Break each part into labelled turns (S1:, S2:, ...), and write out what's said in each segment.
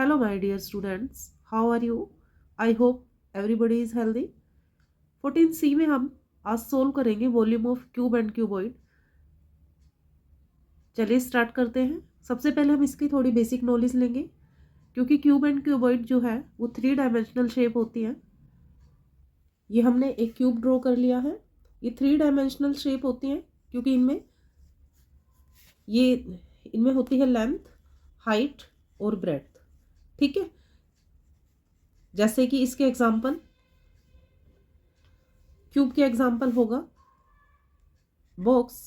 S1: Hello, my dear students. How are you? I hope everybody is healthy. 14C में हम आज solve करेंगे volume of cube and cuboid. चलिए start करते हैं। सबसे पहले हम इसकी थोड़ी बेसिक नॉलेज लेंगे, क्योंकि क्यूब एंड क्यूबॉइड जो है वो 3 डायमेंशनल शेप होती है। ये हमने एक क्यूब ड्रॉ कर लिया है। ये 3 डायमेंशनल शेप होती हैं क्योंकि इनमें होती है लेंथ, हाइट और ब्रेड्थ। ठीक है, जैसे कि इसके एग्जाम्पल, क्यूब के एग्जाम्पल होगा बॉक्स।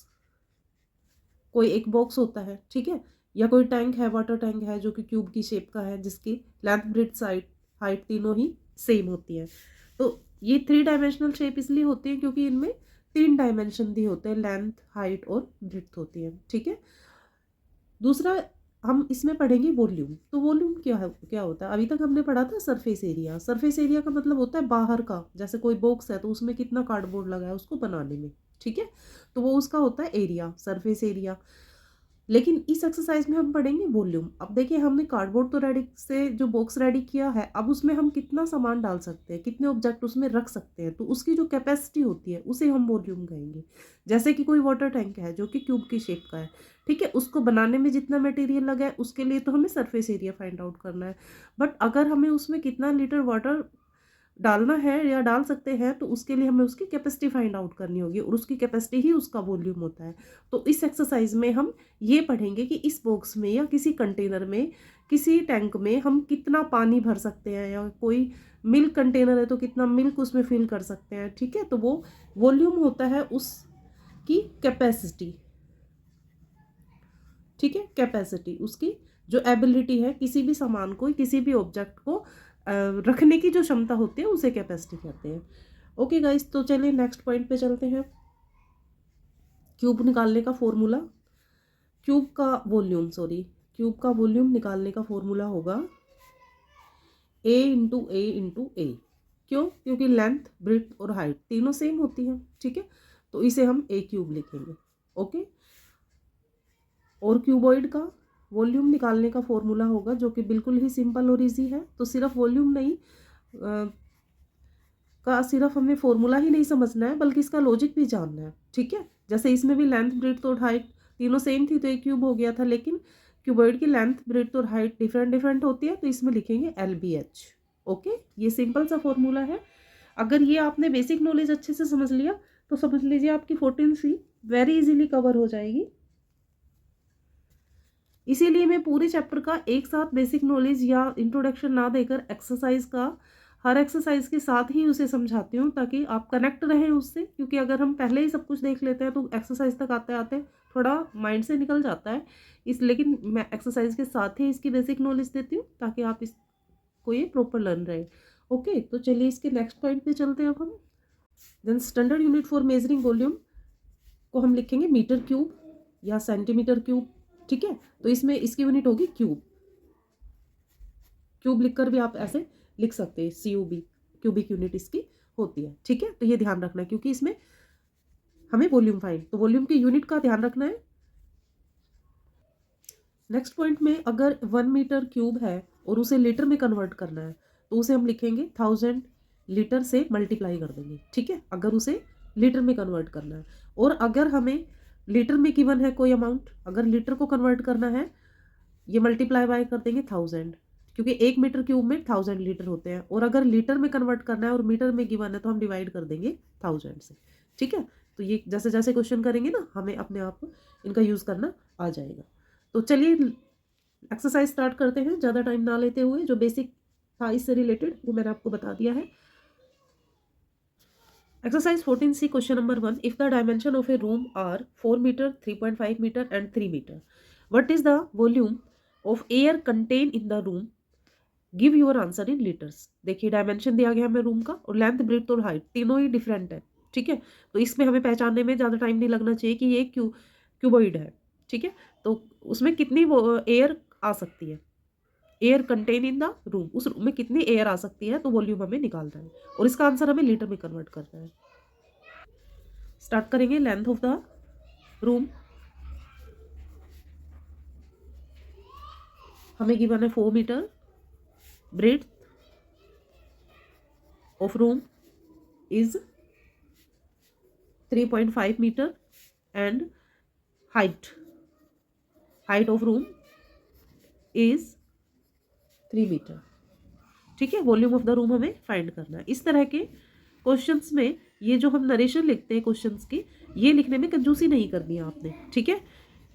S1: कोई एक बॉक्स होता है, ठीक है, या कोई टैंक है, वाटर टैंक है जो कि क्यूब की शेप का है, जिसकी लेंथ ब्रेड्थ हाइट तीनों ही सेम होती है। तो ये 3 डायमेंशनल शेप इसलिए होती है क्योंकि इनमें 3 डायमेंशन भी होते हैं, लेंथ, हाइट और ब्रेड्थ होती है। ठीक है, दूसरा हम इसमें पढ़ेंगे वॉल्यूम। तो वॉल्यूम क्या होता है? अभी तक हमने पढ़ा था सरफेस एरिया। सरफेस एरिया का मतलब होता है बाहर का, जैसे कोई बॉक्स है तो उसमें कितना कार्डबोर्ड लगा है उसको बनाने में, ठीक है, तो वो उसका होता है एरिया, सरफेस एरिया। लेकिन इस एक्सरसाइज में हम पढ़ेंगे वॉल्यूम। अब देखिए, हमने कार्डबोर्ड तो रेडी से जो बॉक्स रेडी किया है, अब उसमें हम कितना सामान डाल सकते हैं, कितने ऑब्जेक्ट उसमें रख सकते हैं, तो उसकी जो कैपेसिटी होती है उसे हम वॉल्यूम कहेंगे। जैसे कि कोई वाटर टैंक है जो कि क्यूब की शेप का है, ठीक है, उसको बनाने में जितना मटेरियल लगा है उसके लिए तो हमें सरफेस एरिया फाइंड आउट करना है। बट अगर हमें उसमें कितना लीटर वाटर डालना है या डाल सकते हैं तो उसके लिए हमें उसकी कैपेसिटी फाइंड आउट करनी होगी, और उसकी कैपेसिटी ही उसका वॉल्यूम होता है। तो इस एक्सरसाइज में हम ये पढ़ेंगे कि इस बॉक्स में या किसी कंटेनर में, किसी टैंक में हम कितना पानी भर सकते हैं, या कोई मिल्क कंटेनर है तो कितना मिल्क उसमें फिल कर सकते हैं। ठीक है, तो वो वॉल्यूम होता है उसकी कैपेसिटी। ठीक है, कैपेसिटी उसकी जो एबिलिटी है, किसी भी सामान को, किसी भी ऑब्जेक्ट को रखने की जो क्षमता होती है उसे कैपेसिटी कहते हैं। ओके गाइस, तो चलिए नेक्स्ट पॉइंट पे चलते हैं। क्यूब निकालने का फॉर्मूला, क्यूब का वॉल्यूम निकालने का फॉर्मूला होगा A × A × A। क्यों? क्योंकि लेंथ, ब्रेड्थ और हाइट तीनों सेम होती है। ठीक है, तो इसे हम A क्यूब लिखेंगे। ओके, और क्यूबॉइड का वॉल्यूम निकालने का फॉर्मूला होगा, जो कि बिल्कुल ही सिंपल और इजी है। तो सिर्फ वॉल्यूम नहीं सिर्फ हमें फॉर्मूला ही नहीं समझना है, बल्कि इसका लॉजिक भी जानना है। ठीक है, जैसे इसमें भी लेंथ, ब्रेड्थ और हाइट तीनों सेम थी तो एक क्यूब हो गया था, लेकिन क्यूबॉइड की लेंथ, ब्रेड्थ और हाइट डिफरेंट होती है, तो इसमें लिखेंगे LBH। ओके, ये सिंपल सा फॉर्मूला है। अगर ये आपने बेसिक नॉलेज अच्छे से समझ लिया तो समझ लीजिए आपकी 14C वेरी इजीली कवर हो जाएगी। इसीलिए मैं पूरे चैप्टर का एक साथ बेसिक नॉलेज या इंट्रोडक्शन ना देकर हर एक्सरसाइज के साथ ही उसे समझाती हूँ, ताकि आप कनेक्ट रहें उससे। क्योंकि अगर हम पहले ही सब कुछ देख लेते हैं तो एक्सरसाइज तक आते आते थोड़ा माइंड से निकल जाता है। लेकिन मैं एक्सरसाइज के साथ ही इसकी बेसिक नॉलेज देती हूँ ताकि आप इसको ये प्रॉपर लर्न रहे। ओके, तो चलिए इसके नेक्स्ट पॉइंट पे चलते हैं अब हम। Then standard unit for measuring volume को हम लिखेंगे मीटर क्यूब या सेंटीमीटर क्यूब। ठीक है, तो इसमें इसकी यूनिट होगी क्यूब। क्यूब लिखकर भी आप ऐसे लिख सकते हैं, CUB, क्यूबिक यूनिट इसकी होती है। ठीक है, तो ये ध्यान रखना है क्योंकि इसमें हमें वॉल्यूम तो वॉल्यूम की यूनिट का ध्यान रखना है। नेक्स्ट पॉइंट में, अगर 1 मीटर क्यूब है और उसे लीटर में कन्वर्ट करना है तो उसे हम लिखेंगे 1000 लीटर से मल्टीप्लाई कर देंगे। ठीक है, अगर उसे लीटर में कन्वर्ट करना है। और अगर हमें लीटर में गिवन है कोई अमाउंट, अगर लीटर को कन्वर्ट करना है, ये मल्टीप्लाई बाय कर देंगे 1000, क्योंकि 1 मीटर क्यूब में 1000 लीटर होते हैं। और अगर लीटर में कन्वर्ट करना है और मीटर में गिवन है तो हम डिवाइड कर देंगे 1000 से। ठीक है, तो ये जैसे जैसे क्वेश्चन करेंगे ना, हमें अपने आप इनका यूज़ करना आ जाएगा। तो चलिए एक्सरसाइज स्टार्ट करते हैं, ज़्यादा टाइम ना लेते हुए। जो बेसिक था इससे रिलेटेड वो मैंने आपको बता दिया है। Exercise 14C question number 1, if the dimension of a room are 4 metre, 3.5 metre and 3 metre, what is the volume of air content in the room, give your answer in litres. देखिए, dimension दिया गया हमें room का, और length, breadth और height तीनों ही different है। ठीक है, तो इसमें हमें पहचानने में ज़्यादा टाइम नहीं लगना चाहिए कि ये क्यूबॉइड है। ठीक है, तो उसमें कितनी एयर आ सकती है, air content in the room, उस रूम में कितनी एयर आ सकती है, तो वॉल्यूम हमें निकालना है, और इसका आंसर हमें लीटर में कन्वर्ट करना है। स्टार्ट करेंगे। लेंथ ऑफ द रूम हमें गिवन है 4 metre, breadth of room is 3.5 meter and height of room is 3 metre. ठीक है, वॉल्यूम ऑफ द रूम हमें फाइंड करना है। इस तरह के क्वेश्चंस में ये जो हम नरेशन लिखते हैं क्वेश्चंस की, ये लिखने में कंजूसी नहीं करनी है आपने। ठीक है,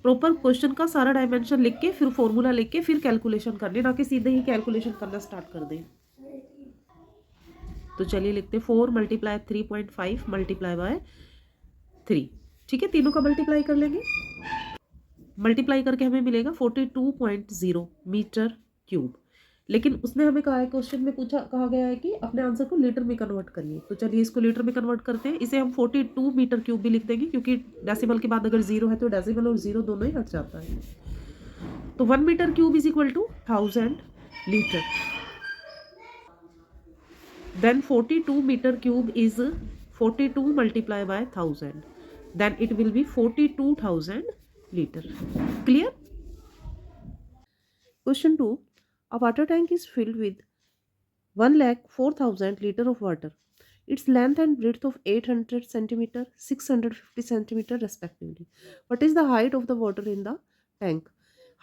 S1: प्रॉपर क्वेश्चन का सारा डायमेंशन लिख के फिर फॉर्मूला लिख के फिर कैलकुलेशन करनी, ना कि सीधे ही कैलकुलेशन करना स्टार्ट कर दें। तो चलिए लिखते हैं 4 मल्टीप्लाई 3.5 मल्टीप्लाई बाय 3। ठीक है, तीनों का मल्टीप्लाई कर लेंगे। मल्टीप्लाई करके हमें मिलेगा 42.0 मीटर क्यूब। लेकिन उसने हमें कहा है, क्वेश्चन में कहा गया है कि अपने आंसर को लीटर में कन्वर्ट करिए। तो चलिए इसको लीटर में कन्वर्ट करते हैं। इसे हम 42 मीटर क्यूब भी लिख देंगे, क्योंकि डेसिमल के बाद अगर 0 है तो डेसिमल और 0 दोनों ही हट जाता है। तो 1 metre cube is equal to 1000 litre. Then 42 metre cube is 42 multiply by 1000, then it will be 42,000 litre. Clear? Question 2. A water tank is filled with 1,04,000 liter of water. Its length and breadth of 800 centimeter, 650 centimeter respectively. What is the height of the water in the tank?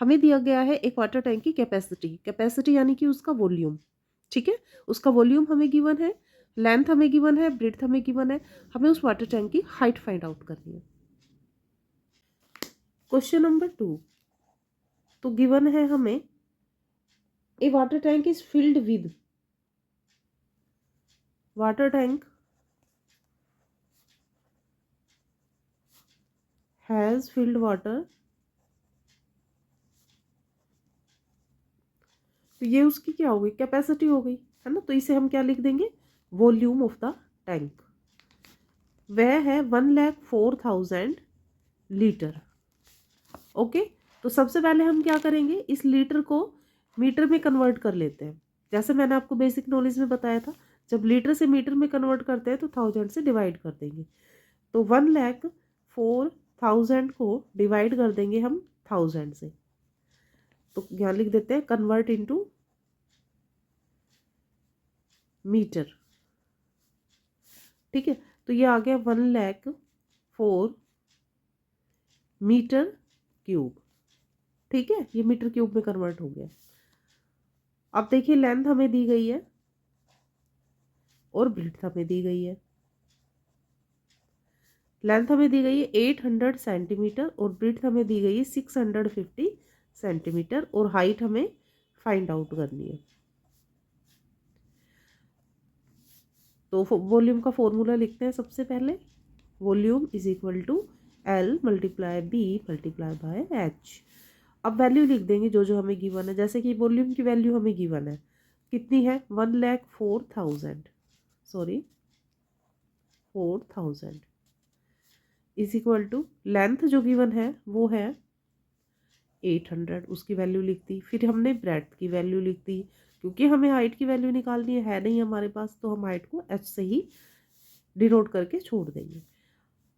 S1: हमें दिया गया है एक water tank की capacity यानी कि उसका volume. ठीक है, उसका वॉल्यूम हमें गिवन है, लेंथ हमें गिवन है, ब्रेड्थ हमें गिवन है। हमें उस वाटर टैंक की हाइट फाइंड आउट करनी है। Question number 2। तो गिवन है हमें a water tank is filled with, water tank has filled water। तो ये उसकी क्या हो गई, कैपेसिटी हो गई है ना। तो इसे हम क्या लिख देंगे, वॉल्यूम ऑफ द टैंक। वह है 1,04,000 लीटर। ओके, तो सबसे पहले हम क्या करेंगे, इस लीटर को मीटर में कन्वर्ट कर लेते हैं। जैसे मैंने आपको बेसिक नॉलेज में बताया था, जब लीटर से मीटर में कन्वर्ट करते हैं तो 1000 से डिवाइड कर देंगे। तो 1,04,000 को डिवाइड कर देंगे हम 1000 से। तो यहाँ लिख देते हैं कन्वर्ट इनटू मीटर। ठीक है, तो ये आ गया 1,04,000 मीटर क्यूब। ठीक है, ये मीटर क्यूब में कन्वर्ट हो गया। अब देखिए लेंथ हमें दी गई है और ब्रेड्थ हमें दी गई है। लेंथ हमें दी गई है 800 सेंटीमीटर और ब्रेड्थ हमें दी गई है 650 सेंटीमीटर और हाइट हमें फाइंड आउट करनी है। तो वॉल्यूम का फॉर्मूला लिखते हैं सबसे पहले। Volume is equal to L multiply B multiply by H। अब वैल्यू लिख देंगे जो जो हमें गिवन है। जैसे कि वॉल्यूम की वैल्यू हमें गिवन है, कितनी है, 1,04,000 4,000 इज इक्वल टू लेंथ जो गिवन है वो है 800, उसकी वैल्यू लिख दी। फिर हमने ब्रेड्थ की वैल्यू लिख दी, क्योंकि हमें हाइट की वैल्यू निकालनी है नहीं हमारे पास, तो हम हाइट को H से ही डिनोट करके छोड़ देंगे।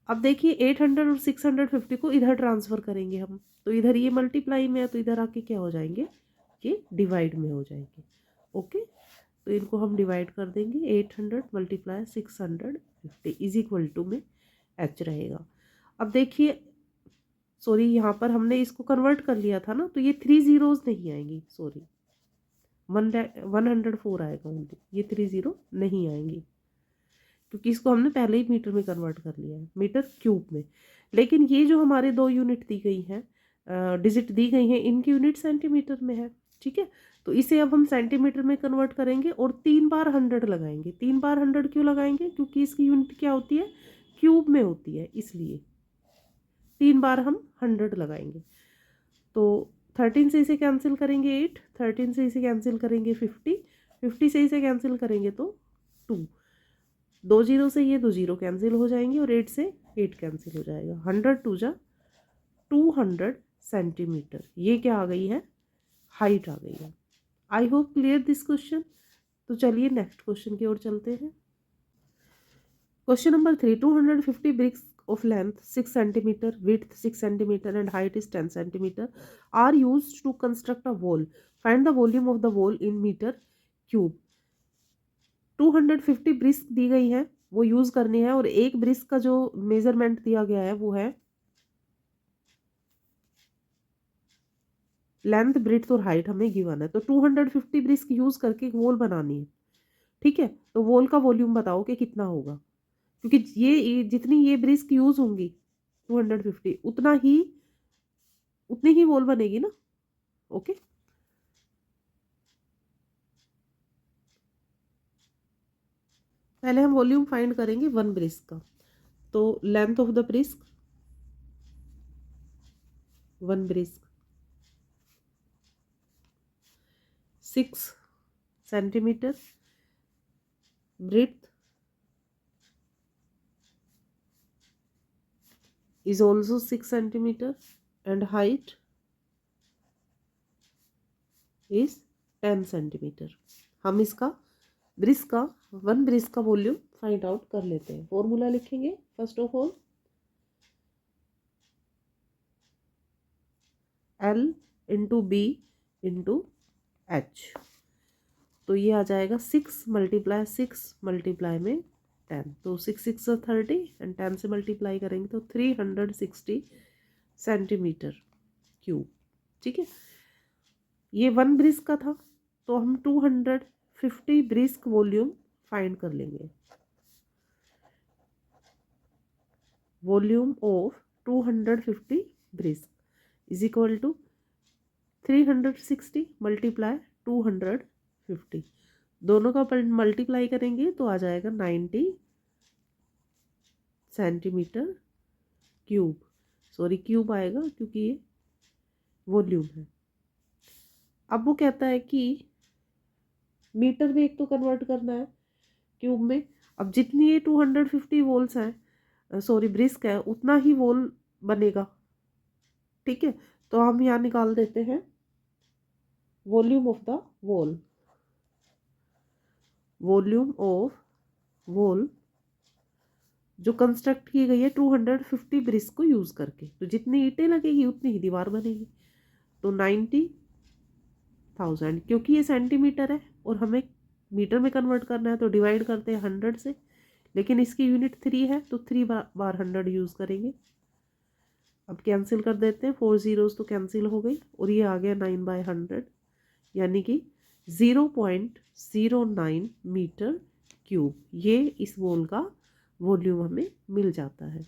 S1: अब देखिए 800 और 650 को इधर ट्रांसफ़र करेंगे हम, तो इधर ये मल्टीप्लाई में है तो इधर आके क्या हो जाएंगे, ये डिवाइड में हो जाएंगे। ओके, तो इनको हम डिवाइड कर देंगे। 800 मल्टीप्लाई 650 इज इक्वल टू में H रहेगा। अब देखिए सॉरी, यहाँ पर हमने इसको कन्वर्ट कर लिया था ना, तो ये 3 ज़ीरोज़ नहीं आएंगी, सॉरी 104 आएगा ओनली, ये 3 ज़ीरो नहीं आएंगी, क्योंकि इसको हमने पहले ही मीटर में कन्वर्ट कर लिया है, मीटर क्यूब में। लेकिन ये जो हमारे 2 यूनिट दी गई हैं, डिजिट दी गई हैं, इनकी यूनिट सेंटीमीटर में है। ठीक है, तो इसे अब हम सेंटीमीटर में कन्वर्ट करेंगे और 3 बार 100 लगाएंगे। 3 बार 100 क्यों लगाएंगे, क्योंकि इसकी यूनिट क्या होती है, क्यूब में होती है, इसलिए 3 बार हम 100 लगाएंगे। तो 13 से इसे कैंसिल करेंगे 8, 13 से इसे कैंसिल करेंगे 50, 50 से इसे कैंसिल करेंगे तो 2, 2 जीरो से ये 2 जीरो कैंसिल हो जाएंगे और 8 से 8 कैंसिल हो जाएगा। 100 टू जा 200 सेंटीमीटर, ये क्या आ गई है, हाइट आ गई है। I hope clear this question. तो चलिए नेक्स्ट क्वेश्चन की ओर चलते हैं। Question number 3, 250 bricks of length 6 centimeter, width 6 centimeter and height is 10 centimeter are used to construct a wall. Find the volume of the wall in meter cube. 250 bricks दी गई है, वो use करनी है, और एक ब्रिस्क का जो मेजरमेंट दिया गया है वो है लेंथ, ब्रेड्थ और हाइट हमें गिवन है। तो 250 ब्रिस्क यूज़ करके एक वॉल बनानी है, ठीक है। तो वॉल का वॉल्यूम बताओ कि कितना होगा, क्योंकि ये जितनी ये ब्रिस्क यूज़ होंगी 250 उतनी ही वॉल बनेगी ना। ओके, पहले हम वॉल्यूम फाइंड करेंगे 1 ब्रिस्क का। तो length of the brisk 1 brisk 6 centimetre, breadth is also 6 centimeter and height is 10 centimeter। हम इसका ब्रिस्क का 1 ब्रिस्क का वॉल्यूम फाइंड आउट कर लेते हैं। फॉर्मूला लिखेंगे first of all L into b into h. तो ये आ जाएगा 6 मल्टीप्लाई 6 मल्टीप्लाई में 10, तो 6 6 30 एंड 10 से मल्टीप्लाई करेंगे तो 360 सेंटीमीटर क्यूब, ठीक है। ये 1 ब्रिस्क का था, तो हम 250 ब्रिस्क वॉल्यूम फाइंड कर लेंगे। Volume of 250 bricks is equal to 360 multiply 250, दोनों का मल्टीप्लाई करेंगे तो आ जाएगा 90 सेंटीमीटर क्यूब। सॉरी क्यूब आएगा क्योंकि ये वॉल्यूम है। अब वो कहता है कि मीटर में एक तो कन्वर्ट करना है क्यूब में। अब जितनी ये 250 वोल्स हैं, सॉरी ब्रिस्क है, उतना ही वोल बनेगा, ठीक है। तो हम यहाँ निकाल देते हैं volume of the wall. Volume of wall जो कंस्ट्रक्ट की गई है 250 ब्रिस्क को यूज करके, तो जितनी ईंटें लगेगी उतनी ही दीवार बनेगी। तो 90,000, क्योंकि ये सेंटीमीटर है और हमें मीटर में कन्वर्ट करना है तो डिवाइड करते हैं 100 से, लेकिन इसकी यूनिट 3 है तो 3 बार 100 यूज करेंगे। अब कैंसिल कर देते हैं, 4 जीरोस तो कैंसिल हो गई और ये आ गया 9/100, यानी कि 0.09 मीटर क्यूब। ये इस वॉल का वॉल्यूम हमें मिल जाता है।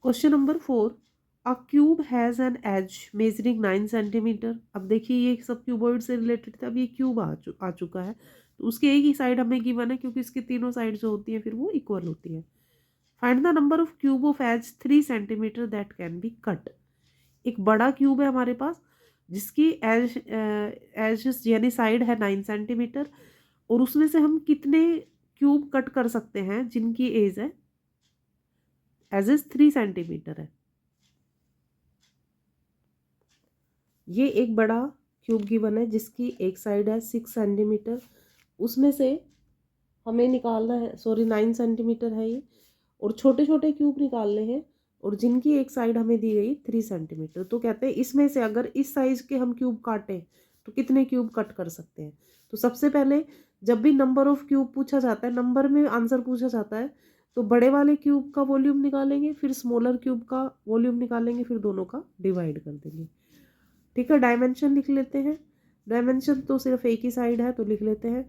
S1: Question number 4, a cube has an edge measuring 9 centimetre. अब देखिए ये सब क्यूबॉइड से रिलेटेड था, अब ये क्यूब आ चुका है, तो उसकी एक ही साइड हमें गिवन है क्योंकि इसकी तीनों साइड जो होती है फिर वो इक्वल होती है। Find the number of cube of edge 3 centimetre that can be cut. एक बड़ा क्यूब है हमारे पास जिसकी एज यानी साइड है 9 सेंटीमीटर, और उसमें से हम कितने क्यूब कट कर सकते हैं जिनकी एज है एज 3 सेंटीमीटर है। ये एक बड़ा क्यूब गिवन है जिसकी एक साइड है 6 सेंटीमीटर, उसमें से हमें निकालना है, सॉरी 9 सेंटीमीटर है ये, और छोटे छोटे क्यूब निकालने हैं और जिनकी एक साइड हमें दी गई 3 सेंटीमीटर। तो कहते हैं इसमें से अगर इस साइज के हम क्यूब काटें तो कितने क्यूब कट कर सकते हैं। तो सबसे पहले जब भी नंबर ऑफ क्यूब पूछा जाता है, नंबर में आंसर पूछा जाता है, तो बड़े वाले क्यूब का वॉल्यूम निकालेंगे, फिर स्मॉलर क्यूब का वॉल्यूम निकालेंगे, फिर दोनों का डिवाइड कर देंगे, ठीक है। डायमेंशन लिख लेते हैं। डायमेंशन तो सिर्फ एक ही साइड है तो लिख लेते हैं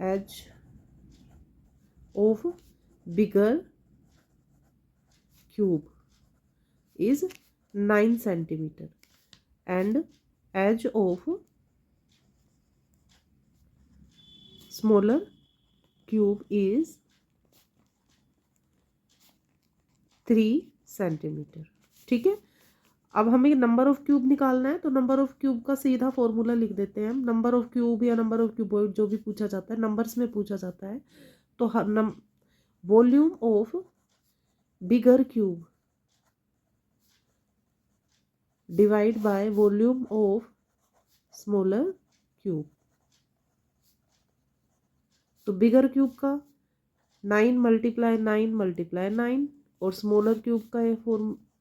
S1: edge of bigger cube is 9 centimeter and edge of smaller cube is 3 centimetre, ठीक है। अब हमें नंबर ऑफ क्यूब निकालना है, तो नंबर ऑफ क्यूब का सीधा फॉर्मूला लिख देते हैं हम। नंबर ऑफ क्यूब या नंबर ऑफ क्यूबॉइड जो भी पूछा जाता है, नंबर्स में पूछा जाता है, तो volume of bigger cube divide by volume of smaller cube. तो बिगर क्यूब का 9 × 9 × 9 और स्मॉलर क्यूब का ये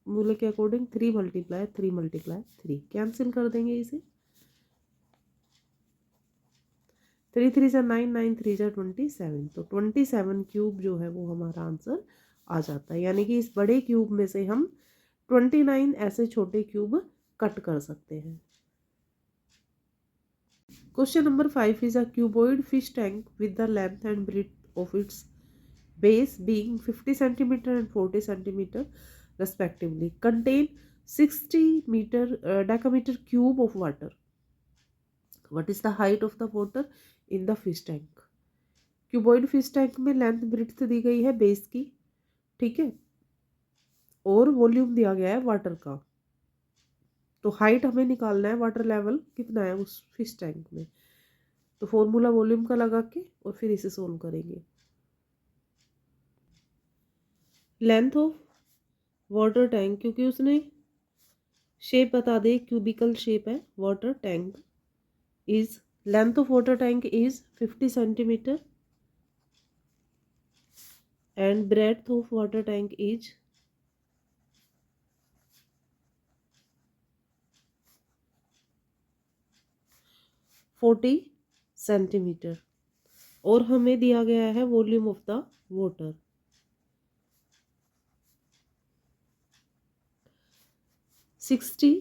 S1: मूल्य के अकॉर्डिंग 3 मल्टीप्लाई 3 मल्टीप्लाई 3 कैंसिल कर देंगे इसे। 3 3 जा 9 9 3 जा 27, तो 27 क्यूब जो है वो हमारा आंसर आ जाता है। यानी कि इस बड़े क्यूब में से हम 29 ऐसे छोटे क्यूब कट कर सकते हैं। Question number 5 is a cuboid fish tank with the length and breadth of its base being 50 centimeter and 40 centimeter respectively contain 60 decameter cube of water. What is the height of the water in the fish tank? Cuboid fish tank में length breadth दी गई है base की, ठीक है, और volume दिया गया है वाटर का। तो हाइट हमें निकालना है, वाटर लेवल कितना है उस फिश टैंक में। तो फॉर्मूला वॉल्यूम का लगा के और फिर इसे सोल्व करेंगे। लेंथ ऑफ वाटर टैंक, क्योंकि उसने शेप बता दे, क्यूबिकल शेप है water tank, is length of water tank is 50 centimetre and breadth of water tank is 40 centimetre, और हमें दिया गया है volume of the water 60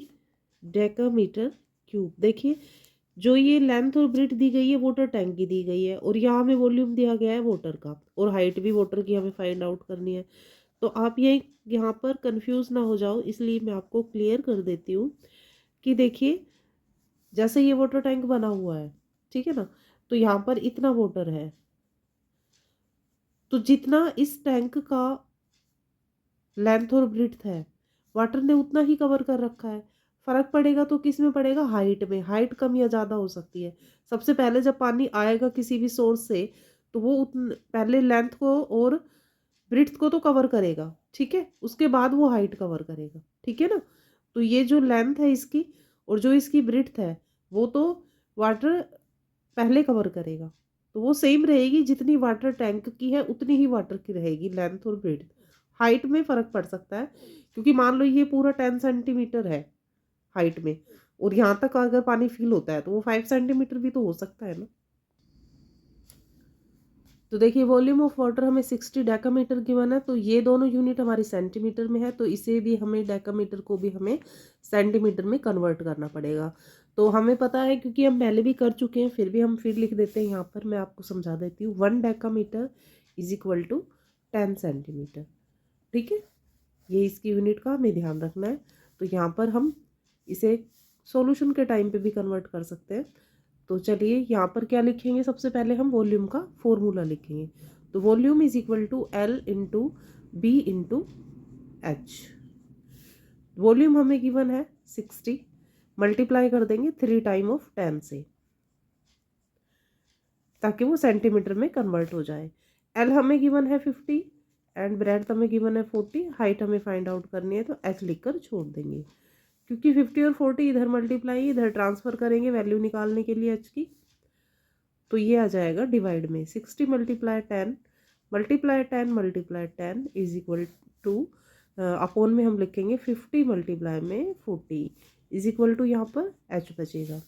S1: decametre cube. देखिए जो ये लेंथ और ब्रेड्थ दी गई है वाटर टैंक की दी गई है, और यहाँ हमें वॉल्यूम दिया गया है वाटर का, और हाइट भी वाटर की हमें फाइंड आउट करनी है। तो आप ये यहाँ पर कंफ्यूज ना हो जाओ, इसलिए मैं आपको क्लियर कर देती हूँ कि देखिए जैसे ये वाटर टैंक बना हुआ है, ठीक है ना, तो यहाँ पर इतना वाटर है, तो जितना इस टैंक का लेंथ और ब्रेड्थ है वाटर ने उतना ही कवर कर रखा है। फर्क पड़ेगा तो किस में पड़ेगा, हाइट में। हाइट कम या ज़्यादा हो सकती है। सबसे पहले जब पानी आएगा किसी भी सोर्स से तो वो पहले लेंथ को और ब्रेड्थ को तो कवर करेगा, ठीक है, उसके बाद वो हाइट कवर करेगा, ठीक है ना। तो ये जो लेंथ है इसकी और जो इसकी ब्रेड्थ है वो तो वाटर पहले कवर करेगा, तो वो सेम रहेगी, जितनी वाटर टैंक की है उतनी ही वाटर की रहेगी लेंथ और ब्रेड्थ। हाइट में फ़र्क पड़ सकता है, क्योंकि मान लो ये पूरा 10 सेंटीमीटर है हाइट में, और यहाँ तक अगर पानी फिल होता है तो वो 5 सेंटीमीटर भी तो हो सकता है ना। तो देखिए वॉल्यूम ऑफ वाटर हमें 60 डेकामीटर गिवन है, तो ये दोनों यूनिट हमारी सेंटीमीटर में है, तो इसे भी हमें डेकामीटर को भी हमें सेंटीमीटर में कन्वर्ट करना पड़ेगा। तो हमें पता है क्योंकि हम पहले भी कर चुके हैं, फिर भी हम फिर लिख देते हैं यहाँ पर, मैं आपको समझा देती हूँ। 1 decametre is equal to 10 centimetre, ठीक है, ये इसकी यूनिट का हमें ध्यान रखना है। तो यहाँ पर हम इसे सॉल्यूशन के टाइम पे भी कन्वर्ट कर सकते हैं। तो चलिए यहाँ पर क्या लिखेंगे, सबसे पहले हम वॉल्यूम का फॉर्मूला लिखेंगे। तो volume is equal to L into b into h. Volume हमें गिवन है 60, मल्टीप्लाई कर देंगे 3 टाइम ऑफ 10 से, ताकि वो सेंटीमीटर में कन्वर्ट हो जाए। L हमें गिवन है 50 एंड ब्रेड्थ हमें गिवन है 40, हाइट हमें फाइंड आउट करनी है, तो H लिखकर छोड़ देंगे, क्योंकि 50 और 40 इधर मल्टीप्लाई इधर ट्रांसफ़र करेंगे वैल्यू निकालने के लिए H की। तो ये आ जाएगा डिवाइड में 60 multiply 10 multiply 10 multiply 10 is equal two upon में हम लिखेंगे 50 मल्टीप्लाई में 40 इज इक्वल टू यहाँ पर H बचेगा।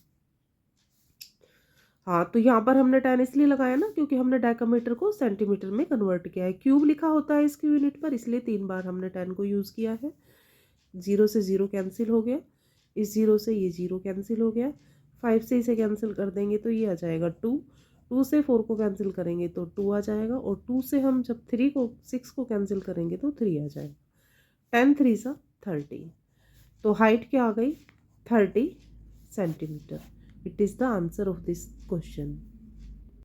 S1: हाँ, तो यहाँ पर हमने 10 इसलिए लगाया ना क्योंकि हमने डेकामीटर को सेंटीमीटर में कन्वर्ट किया है। क्यूब लिखा होता है इसकी यूनिट पर, इसलिए 3 बार हमने 10 को यूज़ किया है। 0 से 0 कैंसिल हो गया, इस 0 से ये 0 कैंसिल हो गया, 5 से इसे कैंसिल कर देंगे तो ये आ जाएगा 2, 2 से 4 को कैंसिल करेंगे तो 2 आ जाएगा, और 2 से हम जब 6 को कैंसिल करेंगे तो 3 आ जाएगा। 10 3 सा 30, तो हाइट क्या आ गई 30 centimetre. It is the answer of this question.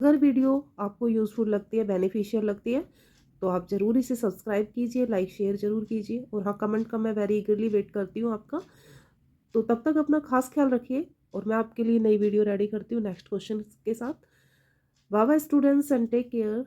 S1: अगर वीडियो आपको यूज़फुल लगती है, बेनिफिशियल लगती है, तो आप ज़रूर इसे सब्सक्राइब कीजिए, लाइक शेयर ज़रूर कीजिए, और हाँ कमेंट का मैं वेरी ईगरली वेट करती हूँ आपका। तो तब तक अपना खास ख्याल रखिए, और मैं आपके लिए नई वीडियो रेडी करती हूँ नेक्स्ट क्वेश्चन के साथ। Bye bye students and take care.